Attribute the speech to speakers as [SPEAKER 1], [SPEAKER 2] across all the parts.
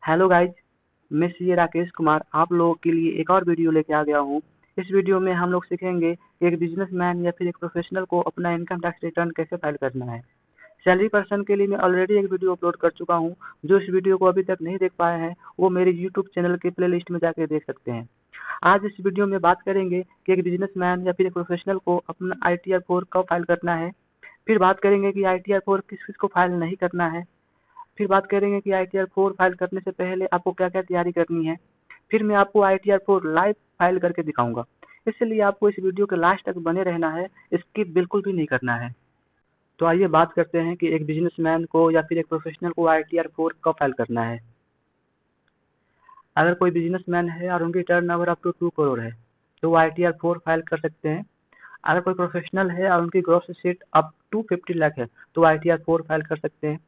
[SPEAKER 1] Hello guys, मैं सी राकेश कुमार आप लोगों के लिए एक और वीडियो लेके आ गया हूँ। इस वीडियो में हम लोग सीखेंगे कि एक बिजनेसमैन या फिर एक प्रोफेशनल को अपना इनकम टैक्स रिटर्न कैसे फाइल करना है। सैलरी पर्सन के लिए मैं ऑलरेडी एक वीडियो अपलोड कर चुका हूँ। जो इस वीडियो को अभी तक नहीं देख पाए हैं वो मेरे यूट्यूब चैनल के प्ले लिस्ट में जाके देख सकते हैं। आज इस वीडियो में बात करेंगे कि एक बिजनेसमैन या फिर एक प्रोफेशनल को अपना ITR-4 कब फाइल करना है। फिर बात करेंगे कि ITR-4 किस किस को फाइल नहीं करना है। फिर बात करेंगे कि ITR-4 फाइल करने से पहले आपको क्या क्या तैयारी करनी है। फिर मैं आपको ITR-4 लाइव फाइल करके दिखाऊंगा, इसलिए आपको इस वीडियो के लास्ट तक बने रहना है, स्किप बिल्कुल भी नहीं करना है। तो आइए बात करते हैं कि एक बिजनेसमैन को या फिर एक प्रोफेशनल को ITR-4 कब फाइल करना है। अगर कोई बिजनेसमैन है और उनकी टर्नओवर अप टू 2 करोड़ है तो वो ITR-4 फाइल कर सकते हैं। अगर कोई प्रोफेशनल है और उनकी gross receipt up to 50 lakh है तो ITR-4 फाइल कर सकते हैं।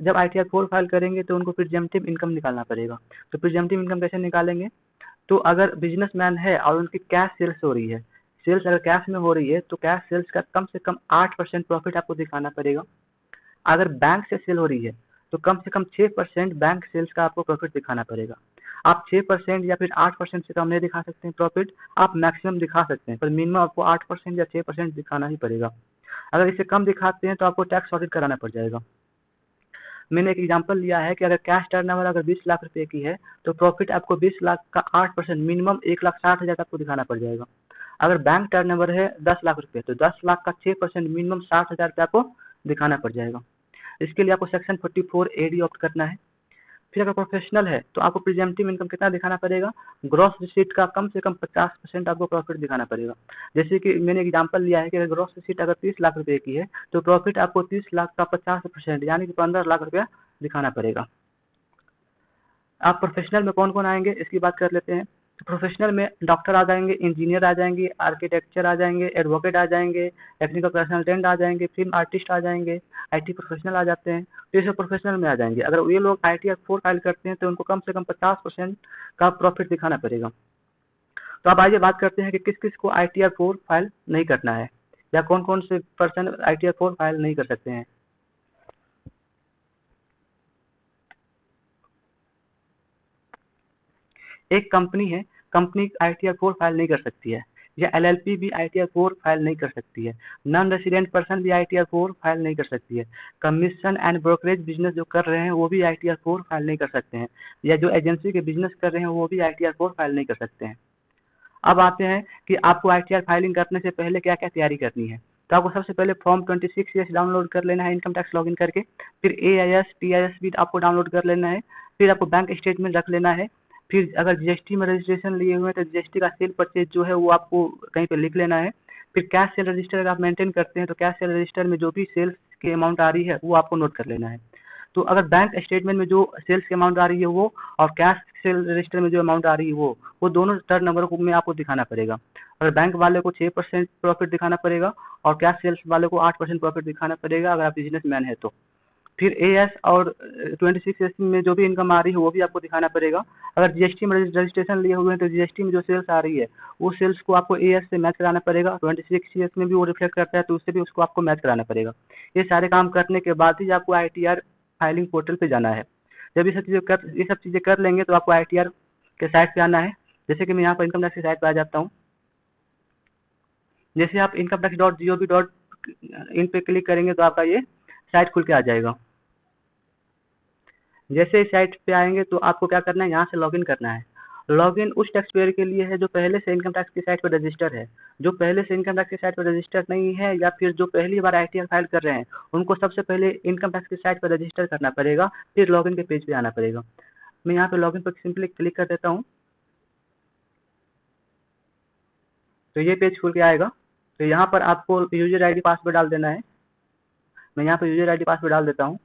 [SPEAKER 1] जब ITR-4 फाइल करेंगे तो उनको प्रिजम्पटिव इनकम निकालना पड़ेगा। तो प्रिजम्पटिव इनकम कैसे निकालेंगे? तो अगर बिजनेसमैन है और उनकी कैश सेल्स हो रही है, सेल्स अगर कैश में हो रही है तो कैश सेल्स का कम से कम 8% प्रॉफिट आपको दिखाना पड़ेगा। अगर बैंक से सेल हो रही है तो कम से कम 6% बैंक सेल्स का आपको प्रॉफिट दिखाना पड़ेगा। आप 6% या फिर 8% से कम नहीं दिखा सकते हैं प्रॉफिट, आप मैक्सिमम दिखा सकते हैं, पर मिनिमम आपको 8% या 6% दिखाना ही पड़ेगा। अगर इससे कम दिखाते हैं तो आपको टैक्स ऑडिट कराना पड़ जाएगा। मैंने एक एग्जांपल लिया है कि अगर कैश टर्नओवर अगर 20 लाख रुपए की है तो प्रॉफिट आपको 20 लाख का 8% मिनिमम 1,60,000 आपको दिखाना पड़ जाएगा। अगर बैंक टर्नओवर है 10 लाख रुपए तो 10 लाख का 6% मिनिमम 60,000 रुपये आपको दिखाना पड़ जाएगा। इसके लिए आपको सेक्शन 44 AD ऑप्ट करना है। फिर अगर प्रोफेशनल है तो आपको प्रिजम्पटिव इनकम कितना दिखाना पड़ेगा? ग्रॉस रिसीट का कम से कम 50% आपको प्रॉफिट दिखाना पड़ेगा। जैसे कि मैंने एग्जांपल लिया है कि अगर ग्रॉस रिसीट अगर 30 लाख रुपए की है तो प्रॉफिट आपको 30 लाख का 50% यानी कि 15 लाख रुपया दिखाना पड़ेगा। आप प्रोफेशनल में कौन कौन आएंगे इसकी बात कर लेते हैं। तो प्रोफेशनल में डॉक्टर आ जाएंगे, इंजीनियर आ जाएंगे, आर्किटेक्चर आ जाएंगे, एडवोकेट आ जाएंगे, टेक्निकल कंसल्टेंट आ जाएंगे, फिल्म आर्टिस्ट आ जाएंगे, IT प्रोफेशनल आ जाते हैं। तो ये सब प्रोफेशनल में आ जाएंगे। अगर ये लोग ITR-4 फाइल करते हैं तो उनको कम से कम 50% का प्रॉफिट दिखाना पड़ेगा। तो अब आइए बात करते हैं कि किस किस को ITR-4 फाइल नहीं करना है या कौन कौन से पर्सन ITR-4 फाइल नहीं कर सकते हैं। एक कंपनी है, कंपनी ITR-4 फाइल नहीं कर सकती है, या LLP भी ITR-4 फाइल नहीं कर सकती है। नॉन रेसिडेंट पर्सन भी ITR-4 फाइल नहीं कर सकती है। कमीशन एंड ब्रोकरेज बिजनेस जो कर रहे हैं वो भी ITR-4 फाइल नहीं कर सकते हैं, या जो एजेंसी के बिजनेस कर रहे हैं वो भी ITR-4 फाइल नहीं कर सकते हैं। अब आते हैं कि आपको ITR फाइलिंग करने से पहले क्या क्या तैयारी करनी है। तो आपको सबसे पहले फॉर्म 26 डाउनलोड कर लेना है इनकम टैक्स लॉगिन करके। फिर AIS PIS भी आपको डाउनलोड कर लेना है। फिर आपको बैंक स्टेटमेंट रख लेना है। फिर अगर GST में रजिस्ट्रेशन लिए हुए हैं तो GST का सेल परचेज जो है वो आपको कहीं पे लिख लेना है। फिर कैश सेल रजिस्टर अगर आप मेंटेन करते हैं तो कैश सेल रजिस्टर में जो भी सेल्स की अमाउंट आ रही है वो आपको नोट कर लेना है। तो अगर बैंक स्टेटमेंट में जो सेल्स की अमाउंट आ रही है वो और कैश सेल रजिस्टर में जो अमाउंट आ रही है वो दोनों टर्न नंबर को में आपको दिखाना पड़ेगा। अगर बैंक वाले को 6% प्रॉफिट दिखाना पड़ेगा और कैश सेल्स वाले को 8% प्रॉफिट दिखाना पड़ेगा अगर आप बिजनेसमैन है तो। फिर AS और 26S में जो भी इनकम आ रही है वो भी आपको दिखाना पड़ेगा। अगर GST में रजिस्ट्रेशन लिए हुए हैं तो GST में जो सेल्स आ रही है वो सेल्स को आपको AS से मैच कराना पड़ेगा। 26CS में भी वो रिफ्लेक्ट करता है तो उससे भी उसको आपको मैच कराना पड़ेगा। ये सारे काम करने के बाद ही आपको ITR फाइलिंग पोर्टल पे जाना है। जब ये सब चीज़ें कर लेंगे तो आपको ITR के साइट पे आना है। जैसे कि मैं यहाँ पर इनकम टैक्स की साइट पे आ जाता हूँ। जैसे आप incometax.gov.in पे क्लिक करेंगे तो आपका ये साइट खुल के आ जाएगा। जैसे इस साइट पे आएंगे तो आपको क्या करना है, यहाँ से लॉगिन करना है। लॉगिन उस टैक्स पेयर के लिए है जो पहले से इनकम टैक्स की साइट पर रजिस्टर है। जो पहले से इनकम टैक्स की साइट पर रजिस्टर नहीं है या फिर जो पहली बार ITR फाइल कर रहे हैं उनको सबसे पहले इनकम टैक्स की साइट पर रजिस्टर करना पड़ेगा, फिर लॉगिन के पेज पे आना पड़ेगा। मैं यहाँ पे लॉगिन पर सिंपली क्लिक कर देता हूँ तो ये पेज खुल के आएगा। तो यहाँ पर आपको यूजर ID पासवर्ड डाल देना है। मैं यहाँ पे यूजर ID पासवर्ड डाल देता हूँ।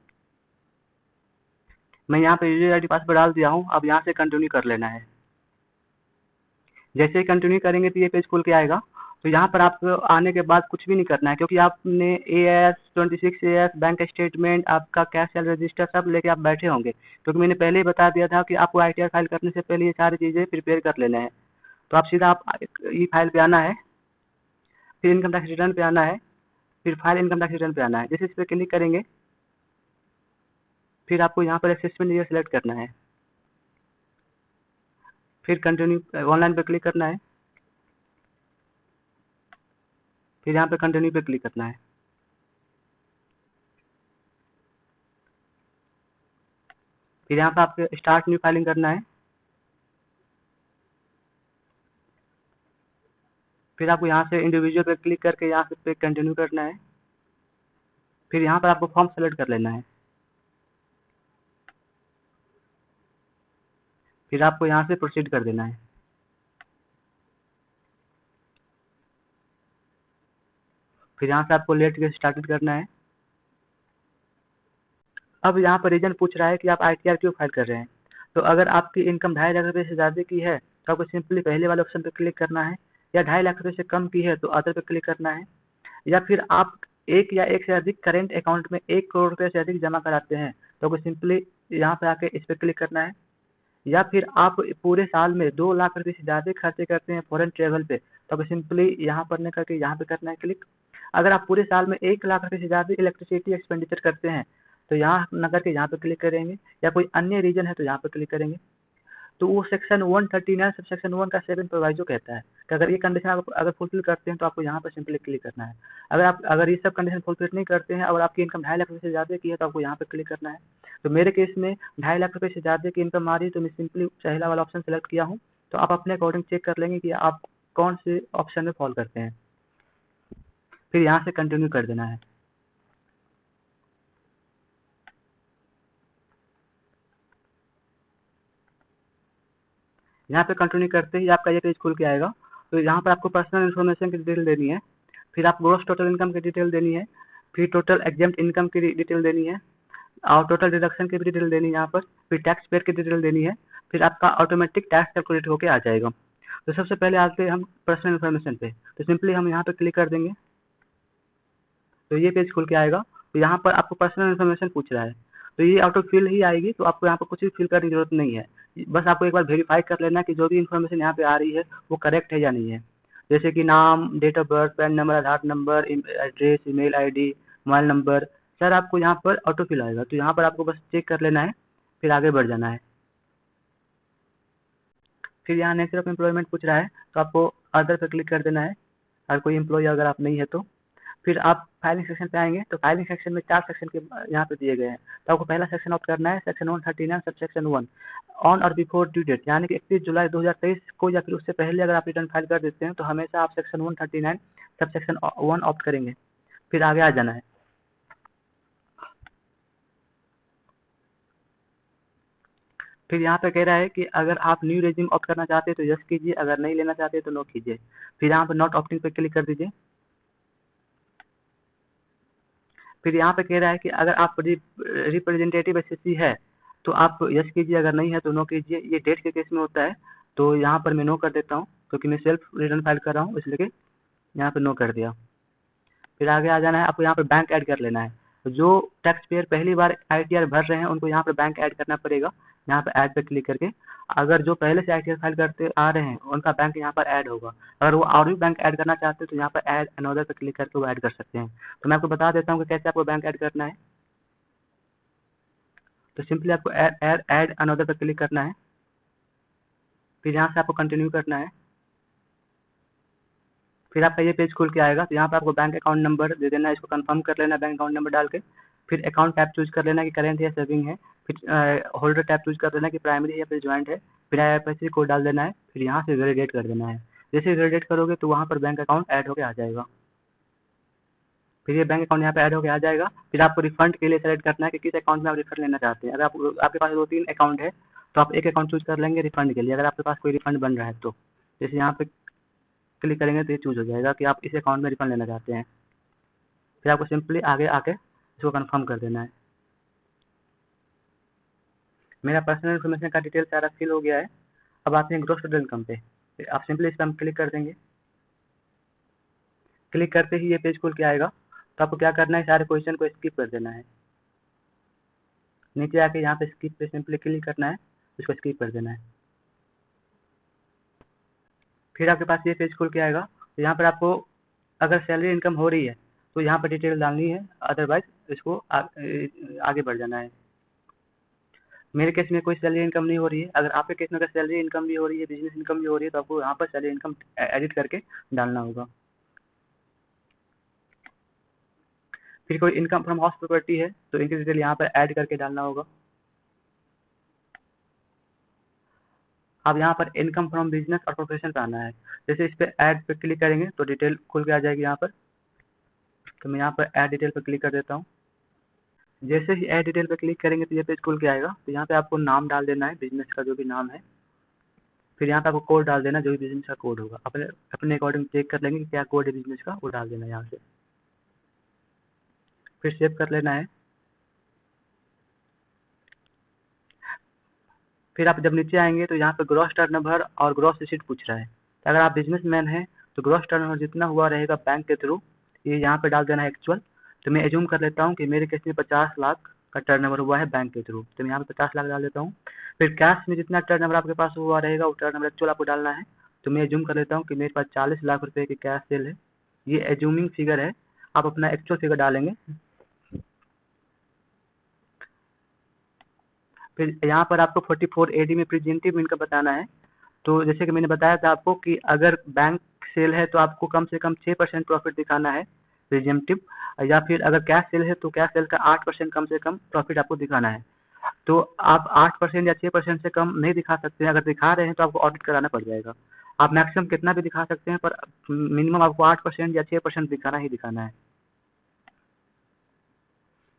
[SPEAKER 1] मैं यहाँ पे यूजर ID पासवर्ड डाल दिया हूँ। अब यहाँ से कंटिन्यू कर लेना है। जैसे ही कंटिन्यू करेंगे तो ये पेज खुल के आएगा। तो यहाँ पर आपको आने के बाद कुछ भी नहीं करना है क्योंकि आपने AS 26AS बैंक स्टेटमेंट आपका कैश सेल रजिस्टर सब लेके आप बैठे होंगे, क्योंकि मैंने पहले ही बता दिया था कि आपको ITR फाइल करने से पहले ये सारी चीज़ें प्रिपेयर कर लेना है। तो आप सीधा आप ई फाइल पे आना है, फिर इनकम टैक्स रिटर्न पे आना है, फिर फाइल इनकम टैक्स रिटर्न पे आना है। जैसे इस पर क्लिक करेंगे फिर आपको यहाँ पर असेसमेंट ईयर सेलेक्ट करना है। फिर कंटिन्यू ऑनलाइन पे क्लिक करना है, फिर यहाँ पे कंटिन्यू पे क्लिक करना है। फिर यहाँ पे आपको स्टार्ट न्यू फाइलिंग करना है। फिर आपको यहाँ से इंडिविजुअल पे क्लिक करके यहाँ पे कंटिन्यू करना है। फिर यहाँ पर आपको फॉर्म सेलेक्ट कर लेना है। फिर आपको यहाँ से प्रोसीड कर देना है। फिर यहाँ से आपको लेट गेट स्टार्टेड करना है। अब यहाँ पर रीजन पूछ रहा है कि आप ITR क्यों फाइल कर रहे हैं। तो अगर आपकी इनकम 2.5 लाख रुपये से ज़्यादा की है तो आपको सिंपली पहले वाले ऑप्शन पे क्लिक करना है, या 2.5 लाख रुपये से कम की है तो अदर पे क्लिक करना है, या फिर आप एक या एक से अधिक करेंट अकाउंट में 1 करोड़ रुपये से अधिक जमा कराते हैं तो आपको सिंपली यहाँ पे आके इस पर क्लिक करना है, या फिर आप पूरे साल में 2 लाख रुपये से ज़्यादा खर्चे करते हैं फॉरेन ट्रेवल पे तो आपको सिंपली यहाँ पर न करके यहाँ पे करना है क्लिक। अगर आप पूरे साल में 1 लाख रुपये से ज़्यादा इलेक्ट्रिसिटी एक्सपेंडिचर करते हैं तो यहाँ न करके यहाँ पे क्लिक करेंगे, या कोई अन्य रीजन है तो यहाँ पे क्लिक करेंगे। तो वो सेक्शन 139 सब सेक्शन 1 का 7 प्रोवाइजो कहता है कि अगर ये कंडीशन आप अगर फुलफिल करते हैं तो आपको यहाँ पर सिंपली क्लिक करना है। अगर ये सब कंडीशन फुलफिल नहीं करते हैं और आपकी इनकम 2.5 लाख रुपये से ज़्यादा की है तो आपको यहाँ पर क्लिक करना है। तो मेरे केस में 2.5 लाख रुपये से ज़्यादा की इनकम आ रही है तो मैं सिंपली पहला वाला ऑप्शन सेलेक्ट किया हूँ। तो आप अपने अकॉर्डिंग चेक कर लेंगे कि आप कौन से ऑप्शन में फॉल करते हैं। फिर यहाँ से कंटिन्यू कर देना है। यहाँ पे कंटिन्यू करते ही आपका ये पेज खुल के आएगा। तो यहाँ पर आपको पर्सनल इन्फॉर्मेशन की डिटेल देनी है, फिर आप ग्रॉस टोटल इनकम की डिटेल देनी है, फिर टोटल एग्जाम्प्ट इनकम की डिटेल देनी है, और टोटल डिडक्शन की भी डिटेल देनी है यहाँ पर, फिर टैक्स पेड की डिटेल देनी है, फिर आपका ऑटोमेटिक टैक्स कैलकुलेट होकर आ जाएगा। तो सबसे पहले आते हैं हम पर्सनल इन्फॉर्मेशन पे, तो सिंपली हम यहाँ पे क्लिक कर देंगे तो ये पेज खुल के आएगा। तो यहाँ पर आपको पर्सनल इन्फॉर्मेशन पूछ रहा है तो ये ऑटो फिल ही आएगी, तो आपको यहाँ पर कुछ भी फिल करने की जरूरत नहीं है। बस आपको एक बार वेरीफाई कर लेना कि जो भी इन्फॉर्मेशन यहाँ पे आ रही है वो करेक्ट है या नहीं है, जैसे कि नाम, date of birth, PAN number, Aadhaar number, address, email ID, mobile number, sir आपको यहाँ पर ऑटो फिल आएगा। तो यहाँ पर आपको बस चेक कर लेना है, फिर आगे बढ़ जाना है। फिर यहाँ नेचर ऑफ एम्प्लॉयमेंट पूछ रहा है तो आपको अदर पर क्लिक कर देना है, अगर कोई एम्प्लॉय अगर आप नहीं है तो। फिर आप फाइलिंग सेक्शन पे आएंगे तो फाइलिंग सेक्शन में 4 सेक्शन के यहाँ पे दिए गए हैं। तो आपको पहला सेक्शन ऑप्ट करना है, सेक्शन 139 सब सेक्शन 1 ऑन और बिफोर ड्यू डेट, यानी कि 31 जुलाई 2023 को या फिर उससे पहले अगर आप रिटर्न फाइल कर देते हैं तो हमेशा आप सेक्शन 139 सब सेक्शन 1 ऑप्ट करेंगे। फिर आगे आ जाना है। फिर यहाँ पे कह रहा है कि अगर आप न्यू रेज्यूम ऑप्ट करना चाहते हैं तो यस कीजिए, अगर नहीं लेना चाहते तो नो कीजिए। फिर यहाँ पर नॉट ऑप्टिंग पे क्लिक कर दीजिए। फिर यहाँ पे कह रहा है कि अगर आप रिप्रेजेंटेटिव एसएससी है तो आप यस कीजिए, अगर नहीं है तो नो कीजिए। ये डेट के केस में होता है तो यहाँ पर मैं नो कर देता हूँ क्योंकि मैं सेल्फ रिटर्न फाइल कर रहा हूँ, इसलिए यहाँ पे नो कर दिया। फिर आगे आ जाना है, आपको यहाँ पर बैंक ऐड कर लेना है। तो जो टैक्स पेयर पहली बार ITR भर रहे हैं उनको यहाँ पर बैंक ऐड करना पड़ेगा, यहाँ पर ऐड पे क्लिक करके। अगर जो पहले से ITR फाइल करते आ रहे हैं उनका बैंक यहाँ पर ऐड होगा। अगर वो और भी बैंक ऐड करना चाहते हैं तो यहाँ पर ऐड अनदर पे क्लिक करके वो ऐड कर सकते हैं। तो मैं आपको बता देता हूँ कि कैसे आपको बैंक ऐड करना है। तो सिंपली आपको ऐड अनदर पे क्लिक करना है, फिर यहाँ से आपको कंटिन्यू करना है। फिर आपका ये पेज खुल के आएगा। तो यहाँ पे आपको बैंक अकाउंट नंबर दे देना है, इसको कंफर्म कर लेना है बैंक अकाउंट नंबर डाल के। फिर अकाउंट टाइप चूज कर लेना कि करेंट है, सेविंग है। फिर होल्डर टाइप चूज कर लेना कि प्राइमरी है या फिर ज्वाइंट है। फिर IFSC कोड डाल देना है, फिर यहाँ से वैलिडेट कर देना है। जैसे वैलिडेट करोगे तो वहाँ पर बैंक अकाउंट ऐड होकर आ जाएगा। फिर ये बैंक अकाउंट यहाँ पे ऐड होकर आ जाएगा। फिर आपको रिफंड के लिए सेलेक्ट करना है कि किस अकाउंट में आप रिफंड लेना चाहते हैं। अगर आपके पास 2-3 अकाउंट है तो आप एक अकाउंट चूज कर लेंगे रिफंड के लिए, अगर आपके पास कोई रिफंड बन रहा है तो। जैसे यहाँ पे क्लिक करेंगे तो ये चूज हो जाएगा कि आप इस अकाउंट में रिफंड लेना चाहते हैं। फिर आपको सिंपली आगे आके इसको कंफर्म कर देना है। मेरा पर्सनल इन्फॉर्मेशन का डिटेल सारा फिल हो गया है। अब आते हैं ग्रॉस टोटल इनकम पे। फिर आप सिंपली इस पर हम क्लिक कर देंगे। क्लिक करते ही ये पेज खुल के आएगा। तो आपको क्या करना है, सारे क्वेश्चन को स्किप कर देना है। नीचे आके यहाँ पे स्किप पे सिंपली क्लिक करना है, इसको स्किप कर देना है। फिर आपके पास ये पेज खुल के आएगा। तो यहाँ पर आपको अगर सैलरी इनकम हो रही है तो यहाँ पर डिटेल डालनी है, अदरवाइज इसको आगे बढ़ जाना है। मेरे केस में कोई सैलरी इनकम नहीं हो रही है। अगर आपके केस में अगर सैलरी इनकम भी हो रही है, बिजनेस इनकम भी हो रही है, तो आपको यहाँ पर सैलरी इनकम एडिट करके डालना होगा। फिर कोई इनकम फ्रॉम हाउस प्रॉपर्टी है तो इनकी डिटेल यहाँ पर ऐड करके डालना होगा। अब यहाँ पर इनकम फ्रॉम बिजनेस और प्रोफेशन पे आना है। जैसे इस पर ऐड पे क्लिक करेंगे तो डिटेल खुल के आ जाएगी यहाँ पर। तो मैं यहाँ पर ऐड डिटेल पर क्लिक कर देता हूँ। जैसे ही ऐड डिटेल पर क्लिक करेंगे तो ये पेज खुल के आएगा। तो यहाँ पे आपको नाम डाल देना है, बिजनेस का जो भी नाम है। फिर यहाँ पे आपको कोड डाल देना, जो भी बिजनेस का कोड होगा। अपने अपने अकॉर्डिंग चेक कर लेंगे कि क्या कोड है बिजनेस का, वो डाल देना है यहाँ से। फिर सेव कर लेना है। फिर आप जब नीचे आएंगे तो यहाँ पे ग्रॉस टर्नओवर और ग्रॉस रिसीट पूछ रहा है। तो अगर आप बिजनेसमैन हैं तो ग्रॉस टर्नओवर जितना हुआ रहेगा बैंक के थ्रू, ये यहाँ पे डाल देना है एक्चुअल। तो मैं एज्यूम कर लेता हूँ कि मेरे केस में 50 लाख का टर्नओवर हुआ है बैंक के थ्रू, तो मैं यहाँ पे 50 लाख डाल देता हूँ। फिर कैश में जितना टर्नओवर आपके पास हुआ रहेगा वो टर्नओवर एक्चुअल आपको डालना है। तो मैं एज्यूम कर लेता हूँ कि मेरे पास 40 लाख रुपए की कैश सेल है। ये एज्यूमिंग फिगर है, आप अपना एक्चुअल फिगर डालेंगे। फिर यहाँ पर आपको 44 AD में प्रेजेंटिव इनकम बताना है। तो जैसे कि मैंने बताया था आपको कि अगर बैंक सेल है तो आपको कम से कम 6% प्रॉफिट दिखाना है प्रेजेंटिव, या फिर अगर कैश सेल है तो कैश सेल का 8% कम से कम प्रॉफिट आपको दिखाना है। तो आप 8% या 6% से कम नहीं दिखा सकते हैं। अगर दिखा रहे हैं तो आपको ऑडिट कराना पड़ जाएगा। आप मैक्सिमम कितना भी दिखा सकते हैं, पर मिनिमम आपको 8% या 6% दिखाना ही दिखाना है।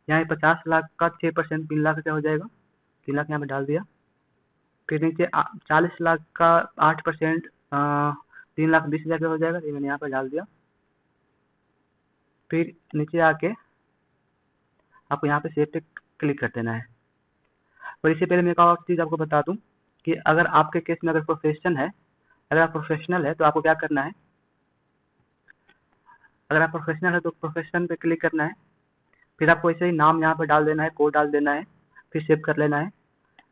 [SPEAKER 1] यहाँ 50 लाख का 6% 3 लाख क्या हो जाएगा, 3 लाख यहाँ पे डाल दिया। फिर नीचे 40 लाख का 8% 3,20,000 हो जाएगा, ये मैंने यहाँ पर डाल दिया। फिर नीचे आके आपको यहाँ पे सेव पे क्लिक कर देना है। और इससे पहले मैं एक और चीज़ आपको बता दूँ कि अगर आपके केस में अगर प्रोफेशन है, अगर आप प्रोफेशनल है तो आपको क्या करना है। अगर आप प्रोफेशनल है तो प्रोफेशन पे क्लिक करना है। फिर आपको ऐसे ही नाम यहाँ पर डाल देना है, कोड डाल देना है, फिर सेव कर लेना है।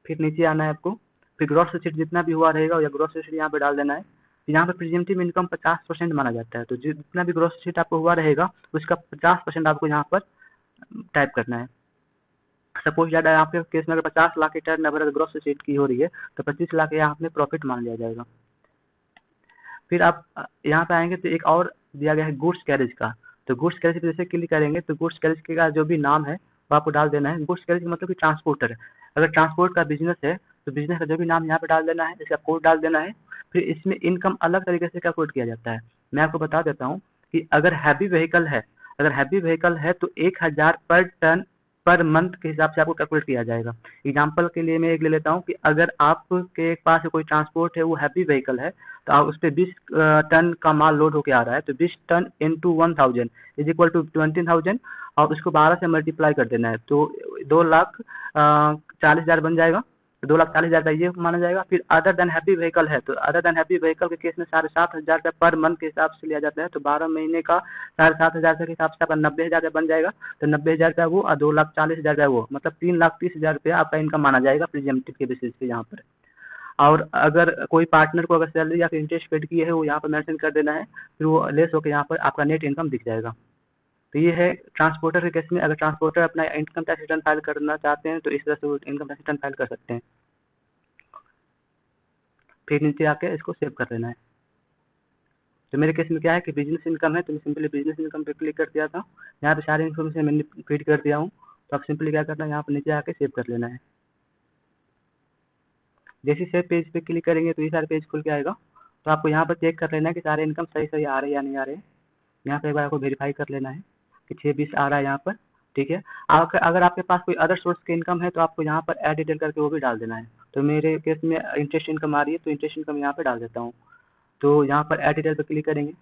[SPEAKER 1] फिर नीचे आना है आपको। फिर ग्रॉस रिसीट जितना भी हुआ रहेगा या ग्रॉस रिसीट यहाँ पे डाल देना है। यहाँ पे प्रीमियम इनकम 50% माना जाता है, तो जितना भी ग्रॉस रिसीट आपको हुआ रहेगा उसका 50% आपको यहाँ पर टाइप करना है। सपोज ज़्यादा आपके केस में अगर 50 लाख की टर्न अगर ग्रॉस रिसीट की हो रही है तो 25 लाख यहाँ पे प्रॉफिट मान लिया जाएगा। फिर आप यहाँ पे आएंगे तो एक और दिया गया है गुड्स कैरेज का। तो गुड्स कैरेज पे जैसे क्लिक करेंगे तो गुड्स कैरेज का जो भी नाम है वो आपको डाल देना है। गुड्स कैरेज मतलब कि ट्रांसपोर्टर है। अगर ट्रांसपोर्ट का बिजनेस है तो बिजनेस का जो भी नाम यहाँ पे डाल देना है, इसका कोड डाल देना है। फिर इसमें इनकम अलग तरीके से कैलकुलेट किया जाता है। मैं आपको बता देता हूँ कि अगर हैवी व्हीकल है, अगर हैवी व्हीकल है तो 1000 पर टन पर मंथ के हिसाब से आपको कैलकुलेट किया जाएगा। एग्जाम्पल के लिए मैं एक ले लेता हूँ कि अगर आपके पास कोई ट्रांसपोर्ट है, वो हैवी व्हीकल है, तो आप उस पर 20 टन का माल लोड होकर आ रहा है, तो 20 ton into 1000 is equal to 20,000 और उसको 12 से मल्टीप्लाई कर देना है, तो 2,40,000 बन जाएगा। तो 2,40,000 का ये माना जाएगा। फिर अदर देन हैवी व्हीकल है, तो अदर देन हैवी व्हीकल के केस में 7,500 रुपये पर मंथ के हिसाब से लिया जाता है। तो 12 महीने का 7,500 के हिसाब से आपका 90,000 रुपये बन जाएगा। तो 90,000 रुपया वो और 2,40,000 रुपया वो, मतलब 3,30,000 रुपया आपका इनकम माना जाएगा प्रीमियम के बेसिस पे यहाँ पर। और अगर कोई पार्टनर को अगर सैलरी या फिर इंटरेस्ट पेड की है वो यहाँ पर मेंशन कर देना है, फिर वो लेस होकर यहाँ पर आपका नेट इनकम दिख जाएगा। तो ये है ट्रांसपोर्टर के केस में। अगर ट्रांसपोर्टर अपना इनकम टैक्स रिटर्न फाइल करना चाहते हैं तो इस तरह से वो इनकम टैक्स रिटर्न फाइल कर सकते हैं। फिर नीचे आके इसको सेव कर लेना है। तो मेरे केस में क्या है कि बिजनेस इनकम है, तो मैं सिंपली बिजनेस इनकम पे क्लिक कर दिया था। यहाँ पे सारी इन्फॉर्मेशन मैंने फीड कर दिया हूँ। तो आप सिंपली क्या करना है, यहाँ पर नीचे आके सेव कर लेना है। जैसे सेव पेज पे क्लिक करेंगे तो ये सारे पेज खुल के आएगा। तो आपको यहाँ पर चेक कर लेना है कि सारे इनकम सही सही आ रहे हैं या नहीं आ रहे हैं। यहाँ पे एक बार आपको वेरीफाई कर लेना है कि 620 आ रहा है यहाँ पर, ठीक है। अगर आपके पास कोई अदर सोर्स की इनकम है तो आपको यहाँ पर ऐड डिटेल करके वो भी डाल देना है। तो मेरे केस में इंटरेस्ट इनकम आ रही है, तो इंटरेस्ट इनकम यहाँ पर डाल देता हूँ। तो यहाँ पर ऐड डिटेल पर क्लिक करेंगे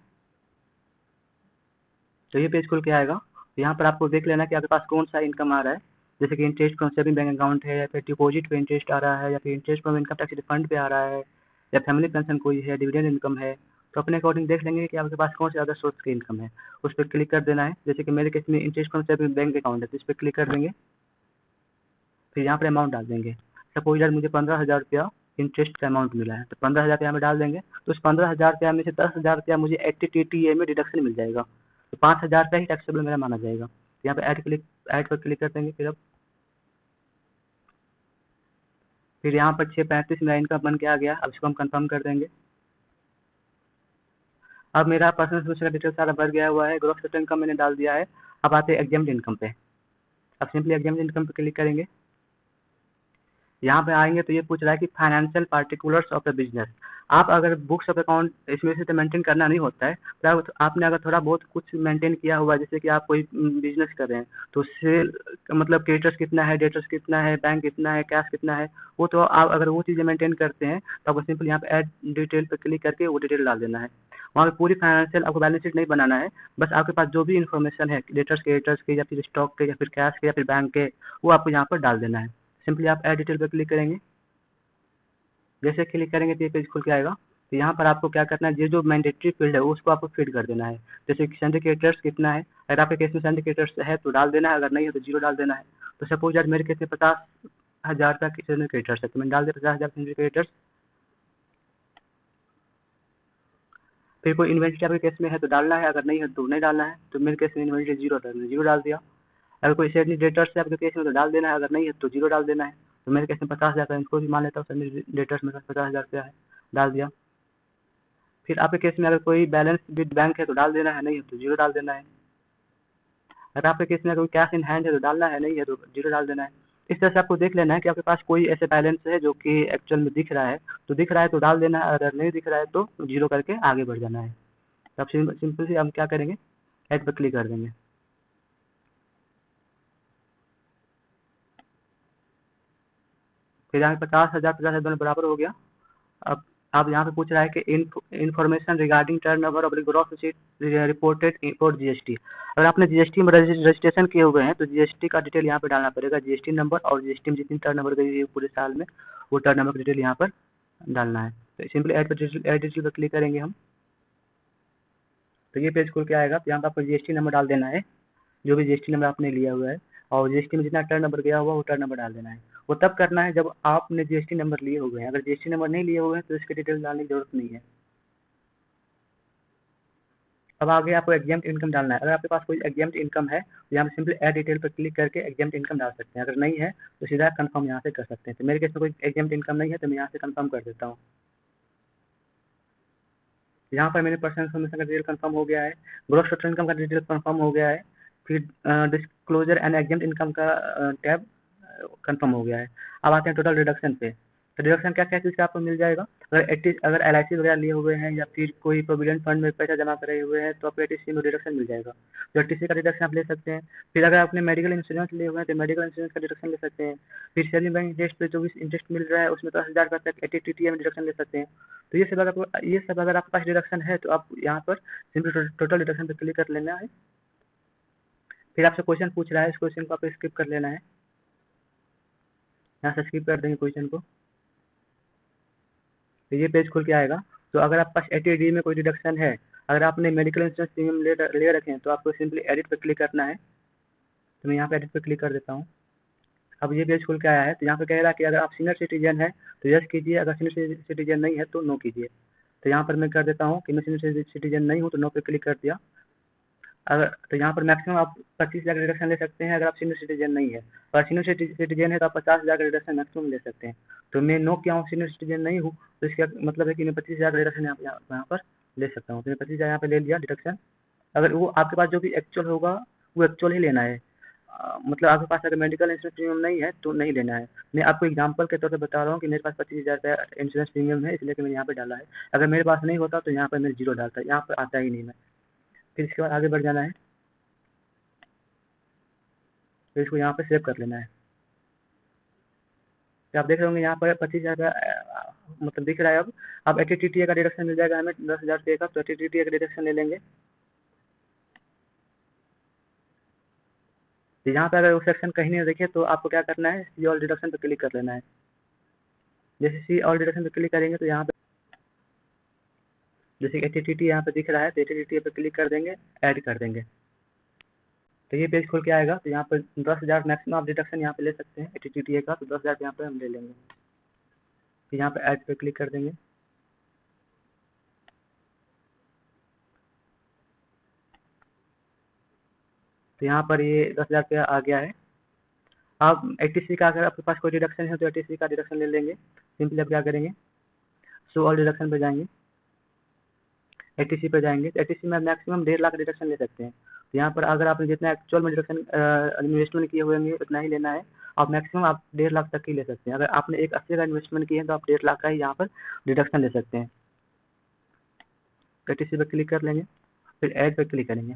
[SPEAKER 1] तो ये पेज खुल के आएगा। तो यहाँ पर आपको देख लेना कि आपके पास कौन सा इनकम आ रहा है। जैसे कि interest from saving bank account है, या फिर डिपॉजिट पे इंटरेस्ट आ रहा है, या फिर interest from income tax refund पे आ रहा है, या फैमिली पेंशन कोई है, डिविडेंड इनकम है। तो अपने अकॉर्डिंग देख लेंगे कि आपके पास कौन से अदर सोर्स की इनकम है, उस पर क्लिक कर देना है। जैसे कि मेरे केस में interest from saving bank account है, तो इस पर क्लिक कर देंगे। फिर यहाँ पर अमाउंट डाल देंगे। सपोज यार मुझे 15,000 रुपया इंटरेस्ट का अमाउंट मिला है, तो 15,000 यहाँ में डाल देंगे। तो उस 15,000 रुपया में से 10,000 रुपया मुझे 80 में डिडक्शन मिल जाएगा। तो 5,000 रुपया ही टैक्सेबल मेरा माना जाएगा। तो यहाँ पे ऐड पर क्लिक कर देंगे। फिर अब फिर यहाँ पर 635 मेरा इनकम बन के आ गया। अब इसको हम कंफर्म कर देंगे। अब मेरा पर्सनल सोर्स का डिटेल सारा भर गया हुआ है, ग्रॉस टोटल इनकम मैंने डाल दिया है। अब आते हैं एग्जाम्ड इनकम पे। अब सिंपली एग्जाम्ड इनकम पे क्लिक करेंगे। यहाँ पे आएंगे तो ये पूछ रहा है कि financial particulars of the business. आप अगर बुक्स ऑफ अकाउंट इसमें से तो मेंटेन करना नहीं होता है, तो आपने अगर थोड़ा बहुत कुछ मेंटेन किया हुआ, जैसे कि आप कोई बिजनेस कर रहे हैं तो सेल मतलब क्रेडिटर्स कितना है, डेटर्स कितना है, बैंक कितना है, कैश कितना है, वो तो आप अगर वो चीज़ें मेंटेन करते हैं तो आपको सिंपल यहाँ पे ऐड डिटेल पे क्लिक करके वो डिटेल डाल देना है। वहाँ पे पूरी फाइनेंशियल आपको बैलेंस शीट नहीं बनाना है, बस आपके पास जो भी इन्फॉर्मेशन है डेटर्स के या फिर स्टॉक के या फिर कैश के या फिर बैंक के, वो आपको यहाँ पर डाल देना है। सिंपली आप ऐड डिटेल पर क्लिक करेंगे। जैसे क्लिक करेंगे तो ये पेज खुल के आएगा। तो यहाँ पर आपको क्या करना है, ये जो मैंडेटरी फील्ड है उसको आपको फिट कर देना है। जैसे कि सिंडिकेटर्स कितना है, अगर आपके केस में सिंडिकेटर्स है तो डाल देना है, अगर नहीं है तो जीरो डाल देना है। तो सपोज यार मेरे केस में 50,000 तक सिंडिकेटर्स है तो मैंने डाल दिया 50,000 सिंडिकेटर्स। फिर कोई इन्वेंट्री आपके केस में है तो डालना है, अगर नहीं है तो नहीं डालना है। तो मेरे केस में इन्वेंट्री जीरो है, मैंने जीरो डाल दिया। अगर कोई सेल डेटर्स है आपके केस में तो डाल देना है, अगर नहीं है तो जीरो डाल देना है। तो मेरे केस में 50,000 है, इसको भी मान लेता हूँ सेल डेटर्स में 50,000 रुपया है, डाल दिया। फिर आपके केस में अगर कोई बैलेंस विद बैंक है तो डाल देना है, नहीं है तो जीरो डाल देना है। अगर आपके केस में कोई कैश इन हैंड है तो डालना है, नहीं है तो जीरो डाल देना है। इस तरह से आपको देख लेना है कि आपके पास कोई ऐसे बैलेंस है जो कि एक्चुअल में दिख रहा है, तो दिख रहा है तो डाल देना है, अगर नहीं दिख रहा है तो जीरो करके आगे बढ़ जाना है। तो अब सिंपल से हम क्या करेंगे, ऐड पर क्लिक कर देंगे। फिर यहाँ पे 50,000 दोनों बराबर हो गया। अब यहाँ पे पूछ रहा है कि information regarding turnover of gross receipt reported for GST. अगर आपने जीएसटी में रजिस्ट्रेशन किए हुए हैं तो जीएसटी का डिटेल यहाँ पे डालना पड़ेगा, जीएसटी नंबर और जीएसटी में जितनी टर्नओवर गई है पूरे साल में वो टर्नओवर का डिटेल यहाँ पर डालना है। तो सिंपली ऐड डिटेल पर क्लिक करेंगे हम। तो ये पेज खुल के आएगा। तो यहाँ पर आपको जीएसटी नंबर डाल देना है, जो भी जीएसटी नंबर आपने लिया हुआ है, और जीएसटी में जितना टर्न नंबर गया हुआ वो टर्न नंबर डाल देना है। वो तब करना है जब आपने जीएसटी नंबर लिए हुए हैं, अगर जीएसटी नंबर नहीं लिए हुए हैं तो इसकी डिटेल डालने की जरूरत नहीं है। अब आगे आपको एग्जाम्ड इनकम डालना है। अगर आपके पास कोई एग्जाम्ड इनकम है तो यहाँ पे सिंपली ऐड डिटेल पर क्लिक करके एग्जाम्ड इनकम डाल सकते हैं, अगर नहीं है तो सीधा कंफर्म यहाँ से कर सकते हैं। तो मेरे केस में कोई एग्जाम्ड इनकम नहीं है तो मैं यहाँ से कंफर्म कर देता हूँ। यहाँ पर मेरे पर्सनल इन्फॉर्मेशन का डिटेल कंफर्म हो गया है, ग्रॉस टोटल इनकम का डिटेल कंफर्म हो गया है, फिर डिस्क्लोजर एंड एग्जाम्ड इनकम का टैब कंफर्म हो गया है। अब आते हैं टोटल डिडक्शन पे। तो डिडक्शन क्या क्या चीज़ का आपको मिल जाएगा, अगर एलआईसी वगैरह लिए हुए हैं या फिर कोई प्रोविडेंट फंड में पैसा जमा करे हुए हैं तो आपको एटीसी में डिडक्शन मिल जाएगा, तो एटीसी का डिडक्शन आप ले सकते हैं। फिर अगर आपने मेडिकल इंश्योरेंस लिए हुए हैं तो मेडिकल इंश्योरेंस का डिडक्शन ले सकते हैं। फिर सेविंग बैंक इंटरेस्ट पे जो भी इंटरेस्ट मिल रहा है उसमें 10,000 का तक एटीटीए में डिडक्शन ले सकते हैं। तो ये सब अगर आपके पास डिडक्शन है तो आप यहाँ पर सिंपली टोटल डिडक्शन पे क्लिक कर लेना है। फिर आपसे क्वेश्चन पूछ रहा है, इस क्वेश्चन को आपको स्किप कर लेना है, यहाँ से स्किप कर देंगे क्वेश्चन को। तो ये पेज खुल के आएगा। तो अगर आपके पास एटीडी में कोई डिडक्शन है, अगर आपने मेडिकल इंश्योरेंस प्रीमियम ले रखे हैं तो आपको सिंपली एडिट पर क्लिक करना है। तो मैं यहाँ पे एडिट पर क्लिक कर देता हूँ। अब ये पेज खुल के आया है। तो यहाँ पे कह रहा है कि अगर आप सीनियर सिटीजन है तो यस कीजिए, अगर सीनियर सिटीजन नहीं है तो नो कीजिए। तो यहाँ पर मैं कर देता हूँ कि मैं सीनियर सिटीजन नहीं हूँ, तो नो पे क्लिक कर दिया। अगर तो यहाँ पर मैक्सिमम आप 25,000 का रिडक्शन ले सकते हैं अगर आप सीनियर सिटीजन नहीं है, और सीनियर सिटीजन है तो आप 50,000 का रिडक्शन मैक्सिमम ले सकते हैं। तो मैं नो किया हूँ, सीनियर सिटीजन नहीं हूँ, तो इसका मतलब है कि मैं 25,000 का रिडक्शन यहाँ पर ले सकता हूँ। तो मैं 25,000 यहाँ पे ले लिया डिडक्शन। अगर वो आपके पास जो भी एक्चुअल होगा वो एक्चुअल ही लेना है। मतलब आपके पास अगर मेडिकल इंश्योरेंस प्रीमियम नहीं है तो नहीं लेना है। मैं आपको एग्जांपल के तौर पे बता रहा हूँ कि मेरे पास 25,000 का इंश्योरेंस प्रीमियम है, इसलिए कि मैंने यहाँ पे डाला है। अगर मेरे पास नहीं होता तो यहाँ पर मैं जीरो डालता, यहाँ पर आता ही नहीं मैं। फिर इसके बाद आगे बढ़ जाना है, तो इसको यहाँ पे सेव कर लेना है। तो आप देख रहे होंगे यहाँ पर 25,000 का मतलब दिख रहा है। अब एटीटीए का डिडक्शन मिल जाएगा हमें 10,000 रुपये का, तो एटीटीए का डिडक्शन ले लेंगे। तो यहाँ पे अगर वो सेक्शन कहीं नहीं दिखे तो आपको क्या करना है, सी ऑल डिडक्शन पे क्लिक कर लेना है। जैसे सी ऑल डिडक्शन पे क्लिक करेंगे तो यहाँ पे जैसे एटीटीटी यहाँ पे दिख रहा है तो एटीटीए पे क्लिक कर देंगे, ऐड कर देंगे। तो ये पेज खुल के आएगा। तो यहाँ पर 10,000 मैक्सिमम आप डिडक्शन यहाँ पे ले सकते हैं एटीटीए का, तो 10,000 यहाँ पे हम ले लेंगे। तो यहाँ पे ऐड पे क्लिक कर देंगे। तो यहाँ पर ये 10,000 रुपया आ गया है। आप 80C का अगर आपके पास कोई डिडक्शन है तो 80C का डिडक्शन ले लेंगे। सिंपली आप क्या करेंगे, शो ऑल डिडक्शन पे जाएंगे, 80C पे जाएंगे तो 80C में मैक्सिमम 1.5 लाख डिडक्शन ले सकते हैं। तो यहाँ पर अगर आपने जितना एक्चुअल में डिडक्शन इन्वेस्टमेंट किए हुए होंगे उतना ही लेना है, और मैक्सिमम आप 1.5 लाख तक ही ले सकते हैं। अगर आपने एक 80 का इन्वेस्टमेंट किया है तो आप 1.5 लाख का ही यहाँ पर डिडक्शन ले सकते हैं। 80C पे क्लिक कर लेंगे, फिर ऐड पे क्लिक करेंगे।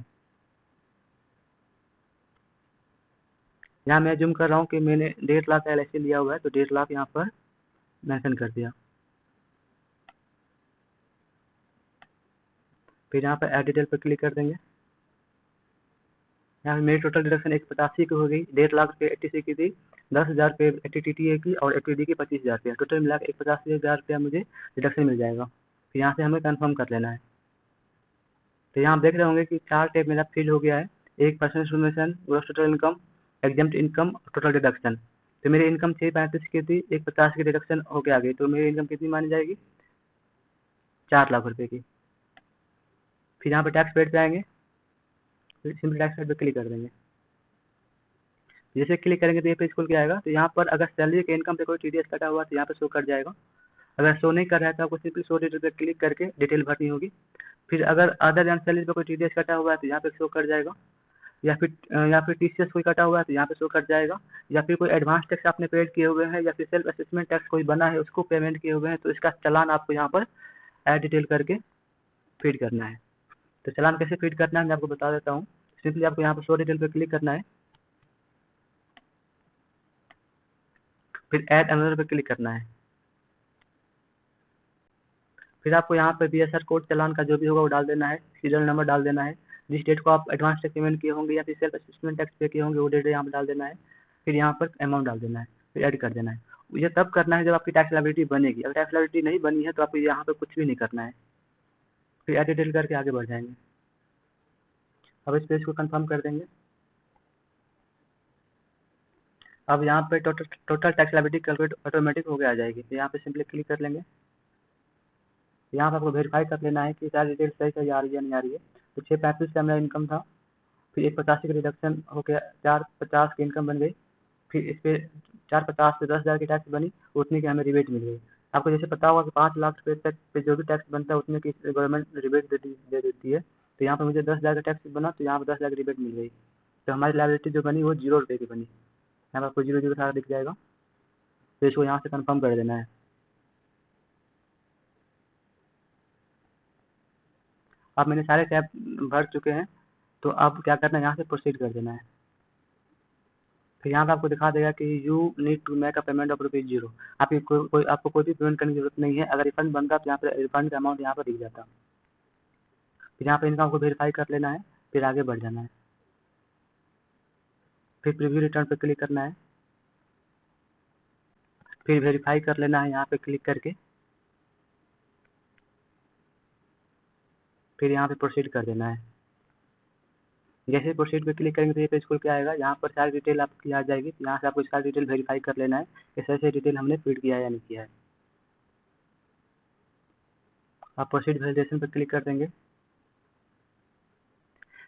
[SPEAKER 1] यहाँ मैं जूम कर रहा हूँ कि मैंने 1.5 लाख का LIC लिया हुआ है, तो 1.5 लाख यहाँ पर मेंशन कर दिया। फिर यहाँ पर ऐड डिटेल पर क्लिक कर देंगे। यहाँ पे मेरी टोटल डिडक्शन 185 की हो गई, 1.5 लाख पे 80C की थी, 10,000 पे TTA की और FTD की 25,000 रुपया, टोटल मिला के 185,000 रुपया मुझे डिडक्शन मिल जाएगा। फिर यहाँ से हमें कंफर्म कर लेना है। तो यहाँ आप देख रहे होंगे कि 4 टैब मेरा फिल हो गया है, एक personal information, gross total income, exempt income, total deduction. तो मेरी इनकम 635 की थी, 150 की डिडक्शन होके आ गई, तो मेरी इनकम कितनी मानी जाएगी, 4 लाख रुपये की। फिर यहाँ पर टैक्स पेड पे आएंगे, फिर सिंपल टैक्स पेड पे क्लिक कर देंगे। जैसे क्लिक करेंगे तो ये पेज खुल के आएगा। तो यहाँ पर अगर सैलरी के इनकम पे कोई TDS कटा हुआ तो यहाँ पे शो कर जाएगा। अगर शो नहीं कर रहा है तो आपको सिंपली शो डिटेल पे क्लिक करके डिटेल भरनी होगी। फिर अगर अदर देन सैलरी पे कोई TDS कटा हुआ है तो यहाँ पे शो कर जाएगा, या फिर TCS कोई कटा हुआ है तो यहाँ पे शो कर जाएगा, या फिर कोई एडवांस टैक्स आपने पेड किए हुए हैं, या फिर सेल्फ असेसमेंट टैक्स कोई बना है उसको पेमेंट किए हुए हैं, तो इसका चालान आपको यहाँ पर ऐड डिटेल करके फीड करना है। तो चालान कैसे फीड करना है मैं आपको बता देता हूँ। सिंपली आपको यहाँ पर शो डिटेल पे क्लिक करना है, फिर ऐड अनदर पे क्लिक करना है। फिर आपको यहाँ पे BSR कोड चालान का जो भी होगा वो डाल देना है, सीरियल नंबर डाल देना है, जिस डेट को आप एडवांस टैक्स पेमेंट किए होंगे या फिर सेल्फ असेसमेंट टैक्स पे किए होंगे वो डेट यहाँ पर डाल देना है। फिर यहाँ पर अमाउंट डाल देना है, फिर ऐड कर देना है। ये तब करना है जब आपकी टैक्स लायबिलिटी बनेगी। अगर टैक्स लायबिलिटी नहीं बनी है तो आपको यहाँ पर कुछ भी नहीं करना है। फिर ऐड डिटेल करके आगे बढ़ जाएंगे। अब इस पेज को कंफर्म कर देंगे। अब यहाँ पे total tax liability calculate automatic हो गया आ जाएगी। तो यहाँ पे सिंपली क्लिक कर लेंगे। यहाँ पर आपको वेरीफाई कर लेना है कि सारी डिटेल सही सही आ रही है नहीं आ रही है। तो 635 का मेरा इनकम था, फिर 185 का रिडक्शन हो गया, 450 की इनकम बन गई। फिर इस पर 450 से 10,000 की टैक्स बनी, उतने की हमें रिबेट मिल गई। आपको जैसे पता होगा कि 5 लाख रुपये तक पे जो भी टैक्स बनता है उतने की गवर्नमेंट रिबेट दे देती है। तो यहाँ पर मुझे 10,000 का टैक्स बना, तो यहाँ पर 10 लाख रिबेट मिल गई। तो हमारी लायबिलिटी जो बनी वो 0 रुपये की बनी। यहाँ पर आपको 0 सारा दिख जाएगा। तो इसको यहाँ से कंफर्म कर देना है। अब मैंने सारे टैब भर चुके हैं, तो अब क्या करना है, यहाँ से प्रोसीड कर देना है। फिर यहाँ पे आपको दिखा देगा कि you need to make a payment of ₹0। आपको कोई भी पेमेंट करने की जरूरत नहीं है। अगर रिफंड बनता तो यहाँ पे रिफंड का अमाउंट यहाँ पर दिख जाता। फिर यहाँ पे इनका आपको वेरीफाई कर लेना है, फिर आगे बढ़ जाना है। फिर प्रीव्यू रिटर्न पे क्लिक करना है, फिर वेरीफाई कर लेना है यहाँ पे क्लिक करके, फिर यहाँ पे प्रोसीड कर देना है। जैसे प्रोसीड पे क्लिक करेंगे तो ये पेज खुल के आएगा। यहाँ पर सारी डिटेल आपकी आ जाएगी। यहाँ से आपको सारी डिटेल वेरीफाई कर लेना है कि सही सही डिटेल हमने फीड किया है या नहीं किया है। आप प्रोसीड वैलिडेशन पर क्लिक कर देंगे।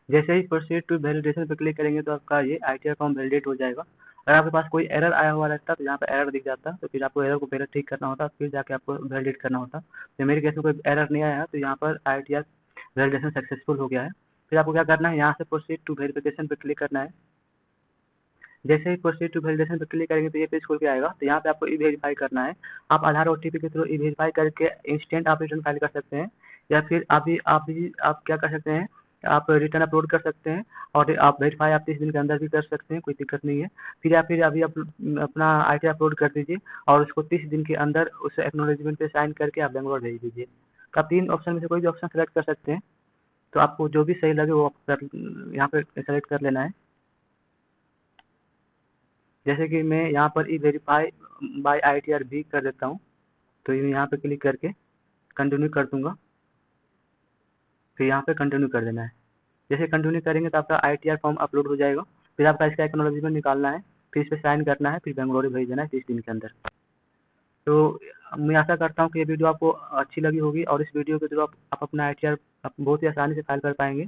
[SPEAKER 1] जैसे ही प्रोसीड टू वैलिडेशन पर क्लिक करेंगे तो आपका ये ITR फॉर्म वैलिडेट हो जाएगा। अगर आपके पास कोई एरर आया हुआ रहता तो यहाँ पर एरर दिख जाता, तो फिर आपको एरर को पहले ठीक करना होता, फिर जाके आपको वैलिडेट करना होता। तो मेरे केस में कोई एरर नहीं आया, तो यहाँ पर ITR वैलिडेशन सक्सेसफुल हो गया है। फिर आपको क्या करना है, यहाँ से प्रोसीड टू वेरिफिकेशन पर क्लिक करना है। जैसे ही प्रोसीड टू वैलिडेशन पर क्लिक करेंगे तो ये पेज खुल के आएगा। तो यहाँ पे आपको ई-वेरीफाई करना है। आप आधार OTP के थ्रू ई-वेरीफाई करके इंस्टेंट आप रिटर्न फाइल कर सकते हैं, या फिर आप क्या कर सकते हैं, आप रिटर्न अपलोड कर सकते हैं, और आप वेरीफाई आप 30 दिन के अंदर भी कर सकते हैं, कोई दिक्कत नहीं है। फिर अभी आप अपना IT अपलोड कर दीजिए और उसको 30 दिन के अंदर उस एक्नॉलेजमेंट पे साइन करके आप बेंगलोर भेज दीजिए। तो आप 3 ऑप्शन में से कोई भी ऑप्शन सेलेक्ट कर सकते हैं। तो आपको जो भी सही लगे वो आप यहाँ पे सेलेक्ट कर लेना है। जैसे कि मैं यहाँ पर ई-वेरीफाई बाय ITR भी कर देता हूँ, तो यहाँ पे क्लिक करके कंटिन्यू कर दूंगा। फिर यहाँ पे कंटिन्यू कर देना है। जैसे कंटिन्यू करेंगे तो आपका ITR फॉर्म अपलोड हो जाएगा। फिर आपका इसका एक्नॉलेजमेंट निकालना है, फिर इस पर साइन करना है, फिर बेंगलोर भेज देना है 30 दिन के अंदर। तो मैं आशा करता हूँ कि ये वीडियो आपको अच्छी लगी होगी, और इस वीडियो के थ्रू आप अपना ITR बहुत ही आसानी से फाइल कर पाएंगे।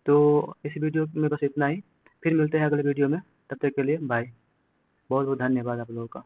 [SPEAKER 1] तो इस वीडियो में बस इतना ही। फिर मिलते हैं अगले वीडियो में, तब तक के लिए बाय। बहुत बहुत धन्यवाद आप लोगों का।